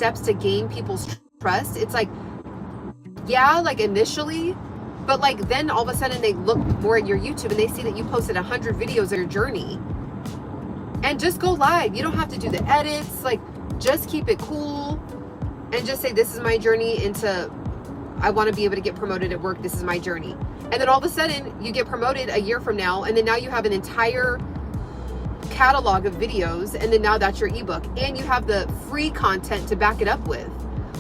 steps to gain people's trust. It's like, yeah, like initially, but like then all of a sudden they look more at your YouTube and they see that you posted 100 videos of your journey. And just go live. You don't have to do the edits. Like, just keep it cool and just say, this is my journey into, I want to be able to get promoted at work. This is my journey. And then all of a sudden you get promoted a year from now. And then now you have an entire catalog of videos. And then now that's your ebook. And you have the free content to back it up with.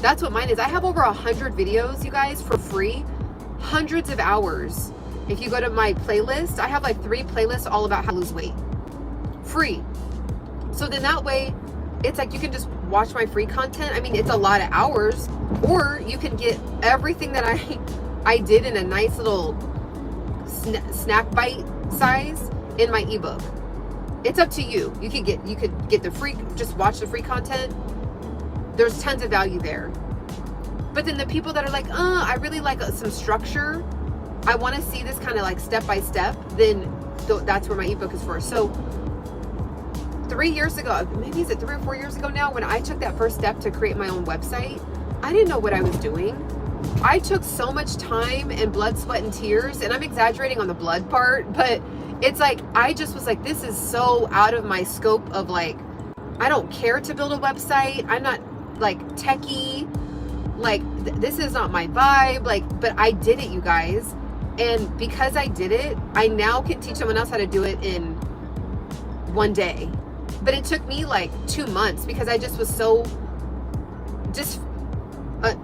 That's what mine is. I have over 100 videos, you guys, for free. Hundreds of hours. If you go to my playlist, I have like 3 playlists all about how to lose weight. Free. So then that way, it's like you can just watch my free content. I mean, it's a lot of hours, or you can get everything that I did in a nice little snack bite size in my ebook. It's up to you. You could get the free, just watch the free content. There's tons of value there. But then the people that are like, I really like some structure. I want to see this kind of like step by step. Then that's where my ebook is for. So 3 years ago, maybe is it 3 or 4 years ago now, when I took that first step to create my own website, I didn't know what I was doing. I took so much time and blood, sweat, and tears, and I'm exaggerating on the blood part, but it's like, I just was like, this is so out of my scope of like, I don't care to build a website. I'm not like techie, like this is not my vibe, like, but I did it, you guys. And because I did it, I now can teach someone else how to do it in one day. But it took me like 2 months because I just was so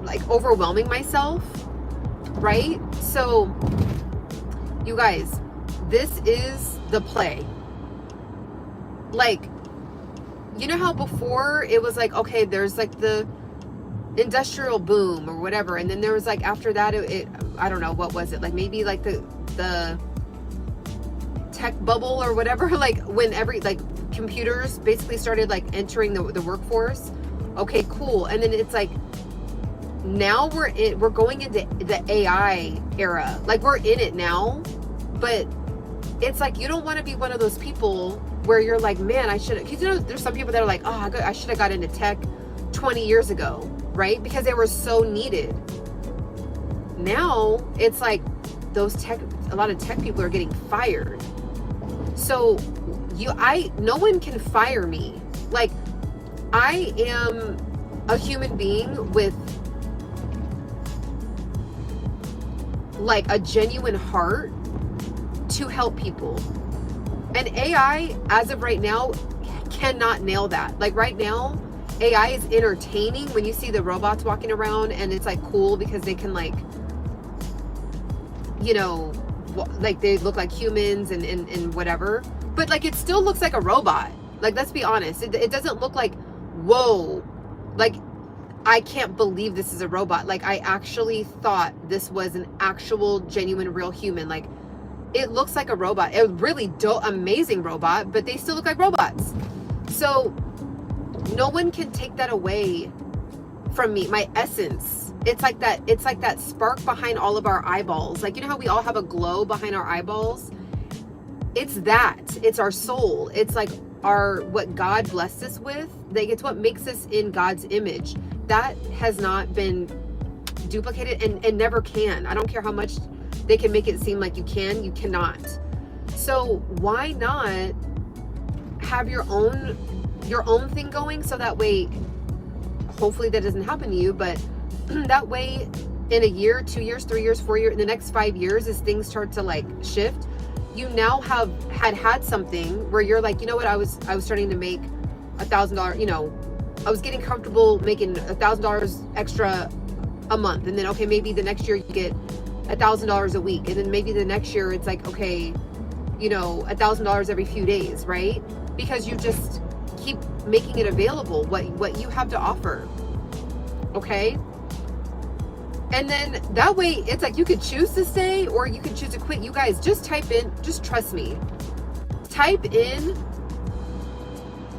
like overwhelming myself, right? So you guys, this is the play. Like, you know how before it was like, okay, there's like the industrial boom or whatever, and then there was like after that it I don't know, what was it, like maybe like the tech bubble or whatever, like when like computers basically started like entering the workforce. Okay, cool. And then it's like now we're going into the AI era. Like we're in it now, but it's like you don't want to be one of those people where you're like, man, I should have, because you know there's some people that are like, oh, I should have got into tech 20 years ago, right? Because they were so needed. Now it's like a lot of tech people are getting fired. So no one can fire me. Like, I am a human being with like a genuine heart to help people. And AI, as of right now, cannot nail that. Like right now, AI is entertaining when you see the robots walking around, and it's like cool because they can like, you know, like they look like humans and whatever. But like it still looks like a robot. Like, let's be honest. It doesn't look like, whoa, like I can't believe this is a robot. Like I actually thought this was an actual, genuine, real human. Like it looks like a robot. A really amazing robot, but they still look like robots. So no one can take that away from me. My essence. It's like that spark behind all of our eyeballs. Like, you know how we all have a glow behind our eyeballs? It's that. It's our soul. It's like what God blessed us with. Like, it's what makes us in God's image. That has not been duplicated and never can. I don't care how much they can make it seem like you cannot. So why not have your own thing going, so that way, hopefully that doesn't happen to you, but that way in a year, 2 years, 3 years, 4 years, in the next 5 years, as things start to like shift, you now have had something where you're like, you know what, I was starting to make $1,000, you know, I was getting comfortable making $1,000 extra a month. And then, okay, maybe the next year you get $1,000 a week. And then maybe the next year it's like, okay, you know, $1,000 every few days, right? Because you just keep making it available, what you have to offer. Okay? And then that way it's like you could choose to stay or you could choose to quit. You guys just type in, just trust me, type in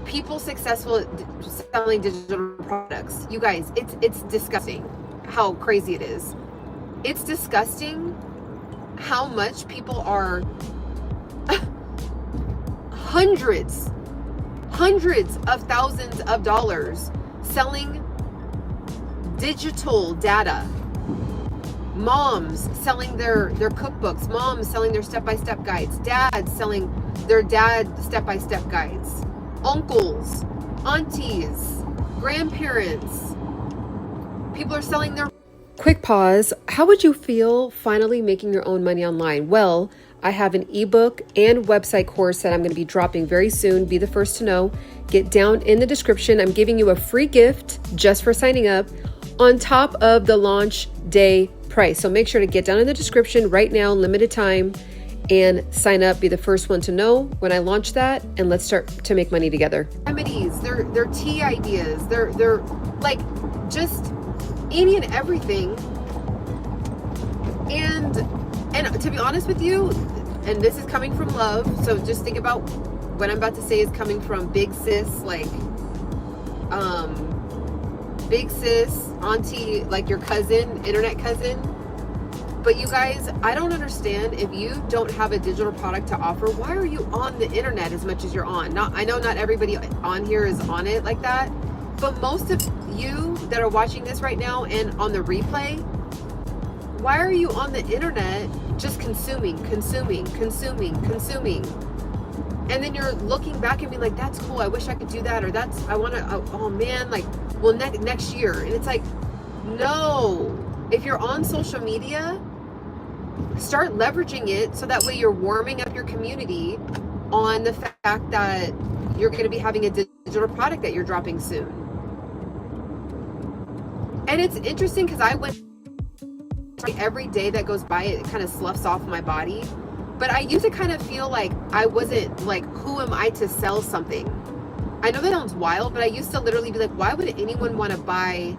people successful at selling digital products. You guys, it's disgusting how crazy it is. It's disgusting how much people are hundreds of thousands of dollars selling digital data. Moms selling their cookbooks, moms selling their step-by-step guides, dads selling their dad step-by-step guides, uncles, aunties, grandparents. People are selling their... Quick pause. How would you feel finally making your own money online? Well, I have an ebook and website course that I'm going to be dropping very soon. Be the first to know. Get down in the description. I'm giving you a free gift just for signing up on top of the launch day price. So make sure to get down in the description right now, limited time, and sign up. Be the first one to know when I launch that, and let's start to make money together. Remedies, they're tea ideas, they're like just any and everything. And to be honest with you, and this is coming from love, so just think about what I'm about to say is coming from big sis, like big sis, auntie, like your cousin, internet cousin. But you guys, I don't understand, if you don't have a digital product to offer, why are you on the internet as much as you're on? I know not everybody on here is on it like that, but most of you that are watching this right now and on the replay, why are you on the internet just consuming? And then you're looking back and being like, that's cool, I wish I could do that, or that's, I want to, oh man, like, well, next year. And it's like, no. If you're on social media, start leveraging it so that way you're warming up your community on the fact that you're going to be having a digital product that you're dropping soon. And it's interesting because I went, every day that goes by, it kind of sloughs off my body. But I used to kind of feel like I wasn't, like, who am I to sell something? I know that sounds wild, but I used to literally be like, why would anyone want to buy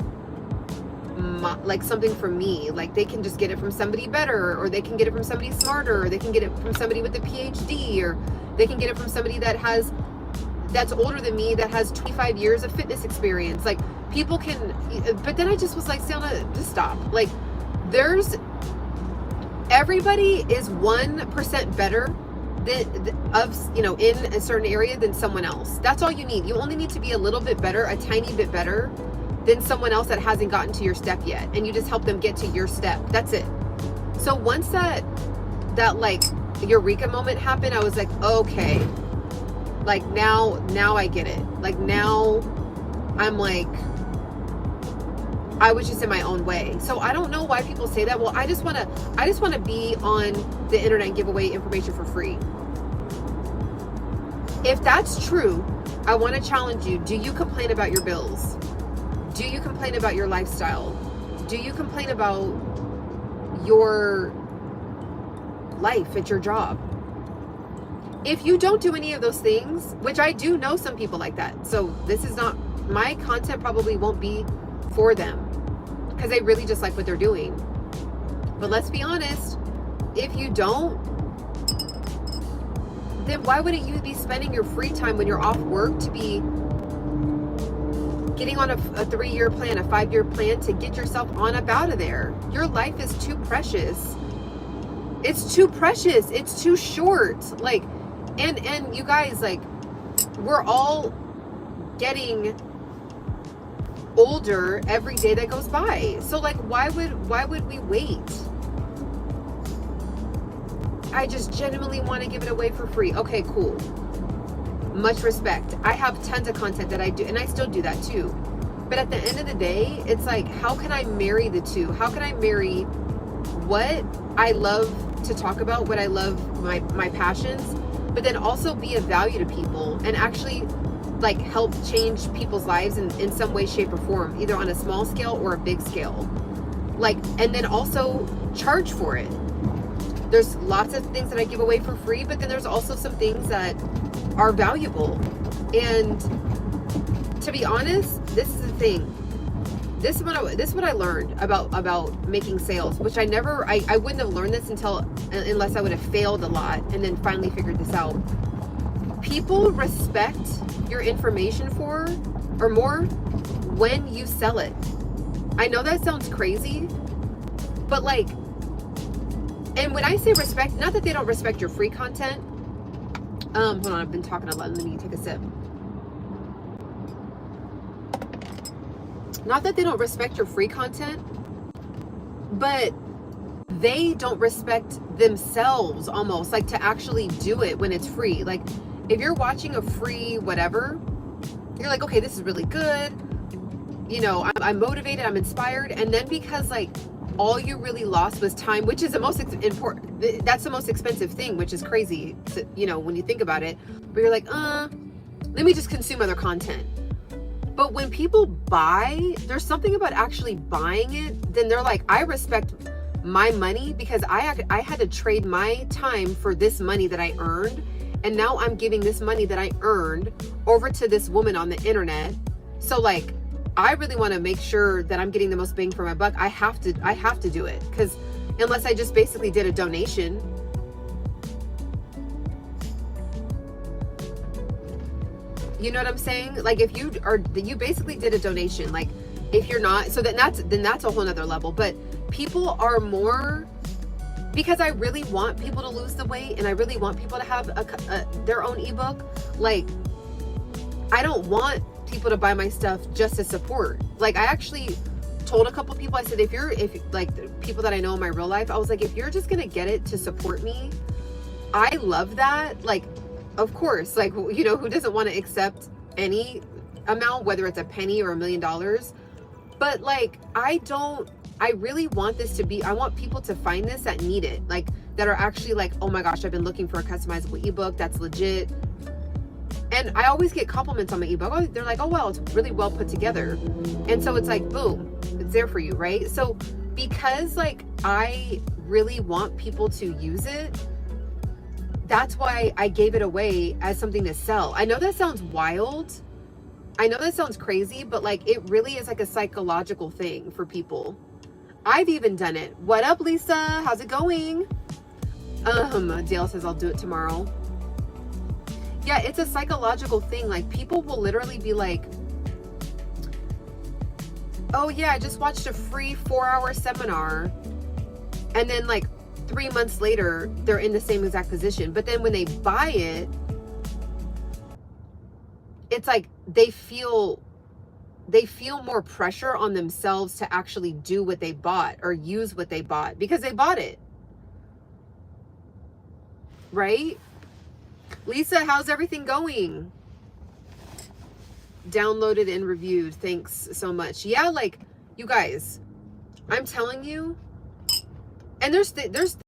like something from me? Like, they can just get it from somebody better, or they can get it from somebody smarter, or they can get it from somebody with a PhD, or they can get it from somebody that's older than me, that has 25 years of fitness experience. Like, people can, but then I just was like, Ciana, just stop. Like, everybody is 1% better in a certain area than someone else. That's all you need. You only need to be a little bit better, a tiny bit better than someone else that hasn't gotten to your step yet, and you just help them get to your step. That's it. So once that like eureka moment happened, I was like, okay, like now I get it. Like, now I'm like, I was just in my own way. So I don't know why people say that. Well, I just want to be on the internet and give away information for free. If that's true, I want to challenge you. Do you complain about your bills? Do you complain about your lifestyle? Do you complain about your life at your job? If you don't do any of those things, which I do know some people like that, so this is not, my content probably won't be for them because they really just like what they're doing. But let's be honest, if you don't, then why wouldn't you be spending your free time when you're off work to be getting on a 3-year plan, a 5-year plan to get yourself on up out of there? Your life is too precious. It's too precious. It's too short. Like, and you guys, like, we're all getting older every day that goes by. So like, why would we wait? I just genuinely want to give it away for free. Okay, cool. Much respect. I have tons of content that I do, and I still do that too. But at the end of the day, it's like, how can I marry the two? How can I marry what I love to talk about, what I love, my passions, but then also be of value to people and actually like help change people's lives in some way, shape, or form, either on a small scale or a big scale. Like, and then also charge for it. There's lots of things that I give away for free, but then there's also some things that are valuable. And to be honest, this is the thing. This is what I learned about making sales, which I wouldn't have learned this unless I would have failed a lot and then finally figured this out. People respect your information more when you sell it. I know that sounds crazy, but like, and when I say respect, not that they don't respect your free content. Hold on, I've been talking a lot. Let me take a sip. not that they don't respect your free content, but they don't respect themselves almost, like to actually do it when it's free. Like if you're watching a free whatever, you're like, okay, this is really good. You know, I'm motivated, I'm inspired. And then because like all you really lost was time, which is the most important, that's the most expensive thing, which is crazy, to, you know, when you think about it. But you're like, let me just consume other content. But when people buy, there's something about actually buying it, then they're like, I respect my money because I had to trade my time for this money that I earned. And now I'm giving this money that I earned over to this woman on the internet. So like, I really want to make sure that I'm getting the most bang for my buck. I have to do it, because unless I just basically did a donation. You know what I'm saying? Like if you basically did a donation, like if you're not, so then that's a whole nother level. But people are more, because I really want people to lose the weight and I really want people to have their own ebook. Like I don't want people to buy my stuff just to support. Like I actually told a couple people, I said, if like the people that I know in my real life, I was like, if you're just gonna get it to support me, I love that. Like, of course, like, you know, who doesn't want to accept any amount, whether it's a penny or $1 million? But like, I really want this to be, I want people to find this that need it, like that are actually like, oh my gosh, I've been looking for a customizable ebook that's legit. And I always get compliments on my ebook. Oh, they're like, oh, well, it's really well put together. And so it's like, boom, it's there for you, right? So because like I really want people to use it, that's why I gave it away as something to sell. I know that sounds wild. I know that sounds crazy, but like it really is like a psychological thing for people. I've even done it. What up, Lisa? How's it going? Dale says I'll do it tomorrow. Yeah, it's a psychological thing. Like people will literally be like, oh yeah, I just watched a free 4-hour seminar. And then like 3 months later, they're in the same exact position. But then when they buy it, it's like they feel more pressure on themselves to actually do what they bought or use what they bought because they bought it. Right? Lisa, how's everything going? Downloaded and reviewed. Thanks so much. Yeah, like you guys, I'm telling you, and there's